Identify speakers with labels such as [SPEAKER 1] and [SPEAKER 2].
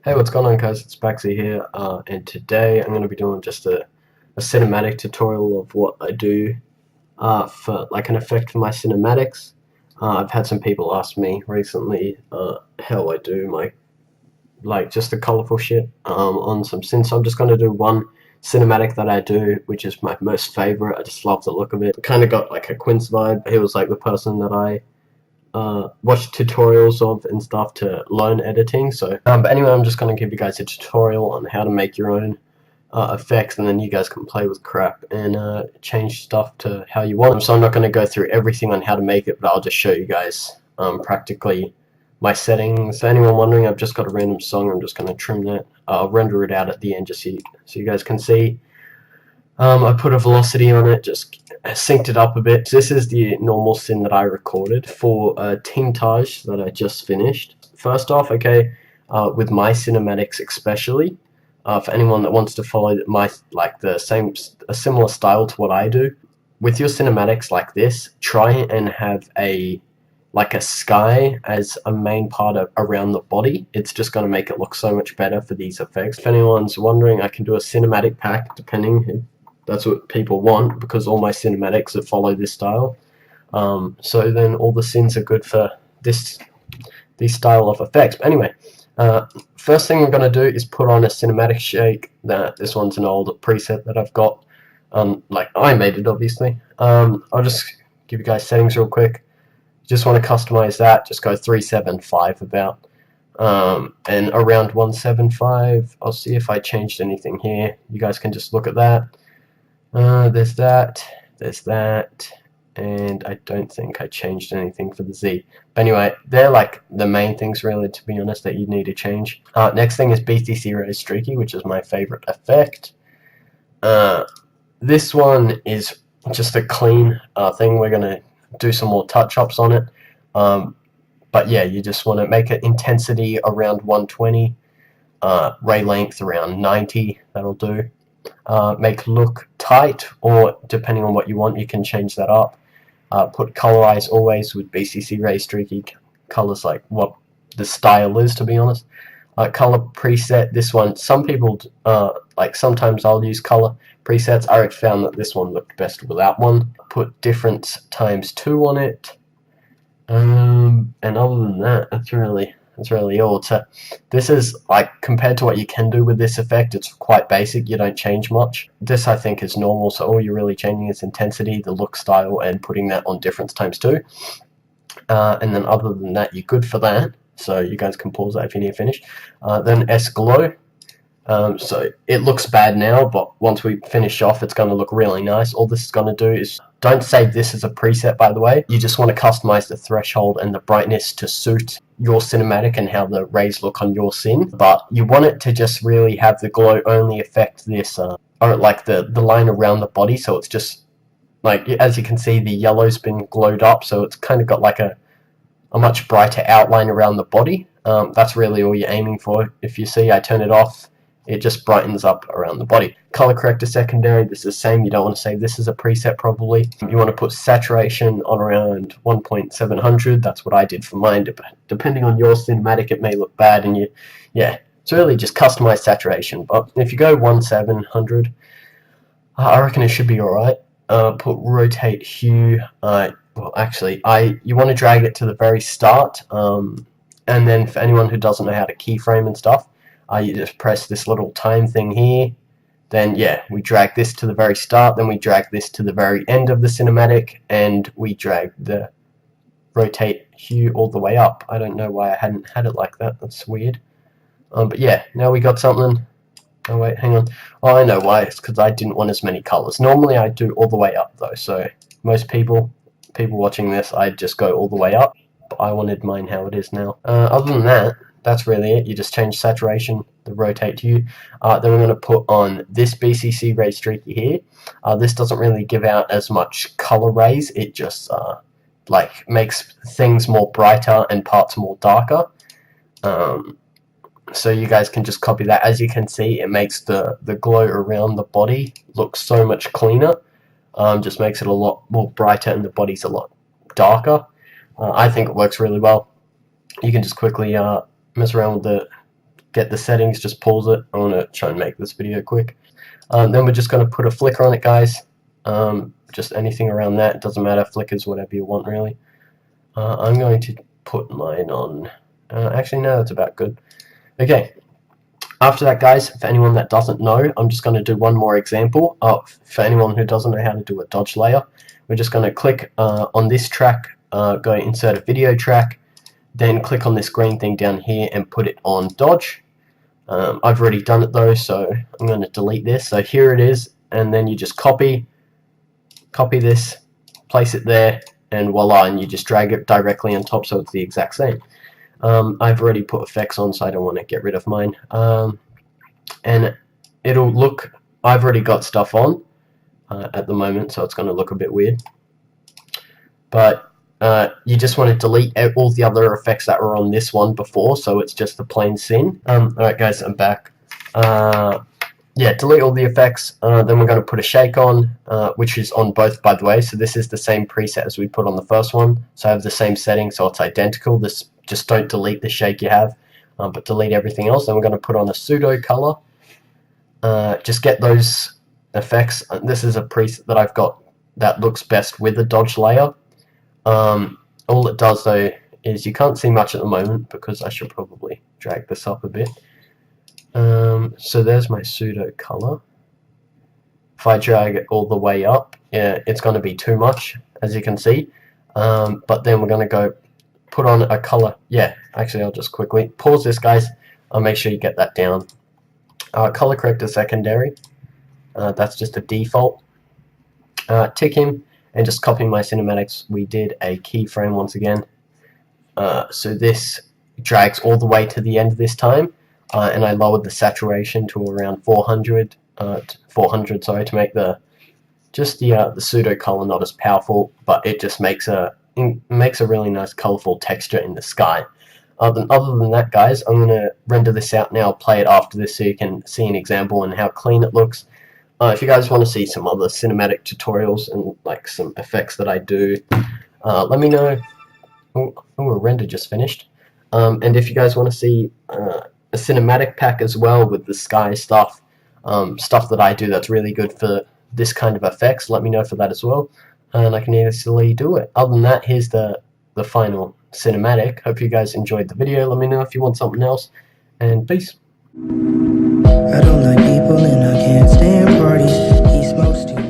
[SPEAKER 1] Hey, what's going on, guys? It's Spackzy here, and today I'm going to be doing just a cinematic tutorial of what I do for like an effect for my cinematics. I've had some people ask me recently how I do my like just the colorful shit on some synths. So I'm just going to do one cinematic that I do, which is my most favorite. I just love the look of it. Kind of got like a Quince vibe. He was like the person that I watch tutorials of and stuff to learn editing. But anyway, I'm just going to give you guys a tutorial on how to make your own effects, and then you guys can play with crap and change stuff to how you want them. So I'm not going to go through everything on how to make it, but I'll just show you guys practically my settings. For anyone wondering, I've just got a random song. I'm just going to trim that. I'll render it out at the end just so you guys can see. I put a velocity on it, just synced it up a bit. This is the normal scene that I recorded for Team Taj that I just finished. First off, okay, with my cinematics especially, for anyone that wants to follow my a similar style to what I do, with your cinematics like this, try and have a sky as a main part around the body. It's just going to make it look so much better for these effects. If anyone's wondering, I can do a cinematic pack depending if that's what people want, because all my cinematics that follow this style. So then all the scenes are good for this style of effects. But anyway, first thing I'm going to do is put on a cinematic shake. This one's an old preset that I've got. Like I made it, obviously. I'll just give you guys settings real quick. Just want to customize that. Just go 375 about. And around 175. I'll see if I changed anything here. You guys can just look at that. There's that, and I don't think I changed anything for the Z. But anyway, they're like the main things really, to be honest, that you need to change. Next thing is BTC Ray Streaky, which is my favorite effect. This one is just a clean thing. We're going to do some more touch-ups on it. But yeah, you just want to make it intensity around 120, ray length around 90, that'll do. Make look tight, or depending on what you want, you can change that up. Put colorize always with BCC Ray Streaky colors, like what the style is, to be honest. Color preset, this one, some people like sometimes I'll use color presets. I found that this one looked best without one. Put difference ×2 on it, and other than that, that's really all. So this is like, compared to what you can do with this effect, it's quite basic. You don't change much. This I think is normal, so all you're really changing is intensity, the look, style, and putting that on difference ×2. And then other than that, you're good for that. So you guys can pause that if you need to finish. Then S glow. So it looks bad now, but once we finish off, it's going to look really nice. All this is going to do is, don't save this as a preset, by the way. You just want to customize the threshold and the brightness to suit your cinematic and how the rays look on your scene. But you want it to just really have the glow only affect this, or like the line around the body. So it's just like, as you can see, the yellow's been glowed up, so it's kind of got like a much brighter outline around the body. That's really all you're aiming for. If you see I turn it off, it just brightens up around the body. Color corrector secondary, this is the same. You don't want to save this as a preset probably. You want to put saturation on around 1.700. That's what I did for mine. Depending on your cinematic, it may look bad, and yeah, it's really just customized saturation. But if you go 1.700, I reckon it should be alright. Put rotate hue. Well, actually, you want to drag it to the very start. And then for anyone who doesn't know how to keyframe and stuff, you just press this little time thing here. Then yeah, we drag this to the very start, then we drag this to the very end of the cinematic, and we drag the rotate hue all the way up. I don't know why I hadn't had it like that. That's weird. But yeah, now we got something. Oh wait, hang on. Oh, I know why. It's because I didn't want as many colors. Normally I do all the way up though, so most people watching this, I just go all the way up. But I wanted mine how it is now. Other than that, that's really it. You just change saturation, the rotate hue. Then we're going to put on this BCC Ray Streaky here. This doesn't really give out as much color rays. It just like makes things more brighter and parts more darker. So you guys can just copy that. As you can see, it makes the glow around the body look so much cleaner. Just makes it a lot more brighter, and the body's a lot darker. I think it works really well. You can just quickly mess around with get the settings, just pause it. I want to try and make this video quick. Then we're just going to put a flicker on it, guys. Just anything around that, it doesn't matter, flickers, whatever you want really. I'm going to put mine on, actually no, that's about good. Okay, after that, guys, for anyone that doesn't know, I'm just going to do one more example. For anyone who doesn't know how to do a dodge layer, we're just going to click on this track, go insert a video track, then click on this green thing down here and put it on dodge. I've already done it though, so I'm going to delete this. So here it is, and then you just copy this, place it there, and voila, and you just drag it directly on top so it's the exact same. I've already put effects on, so I don't want to get rid of mine. And it'll look, I've already got stuff on at the moment, so it's going to look a bit weird. But you just want to delete all the other effects that were on this one before, so it's just a plain scene. Alright guys, I'm back. Yeah, delete all the effects, then we're going to put a shake on, which is on both, by the way, so this is the same preset as we put on the first one, so I have the same setting, so it's identical. This, just don't delete the shake you have, but delete everything else. Then we're going to put on a pseudo color, just get those effects. This is a preset that I've got that looks best with a dodge layer. All it does though is you can't see much at the moment because I should probably drag this up a bit. So there's my pseudo color. If I drag it all the way up, yeah, it's going to be too much, as you can see. But then we're going to go put on a color. Yeah, actually I'll just quickly pause this, guys. I'll make sure you get that down. Color corrector secondary. That's just a default. Tick him and just copy my cinematics. We did a keyframe once again. So this drags all the way to the end this time. And I lowered the saturation to around 400, sorry, to make the pseudo color not as powerful, but it just makes a really nice colorful texture in the sky. Other than that, guys, I'm gonna render this out now, play it after this so you can see an example and how clean it looks. If you guys want to see some other cinematic tutorials and like some effects that I do, let me know. Oh, a render just finished. And if you guys want to see a cinematic pack as well with the sky stuff, stuff that I do that's really good for this kind of effects, let me know for that as well, and I can easily do it. Other than that, here's the final cinematic. Hope you guys enjoyed the video. Let me know if you want something else, and peace.
[SPEAKER 2] I don't like people and I can't stand parties. He smokes too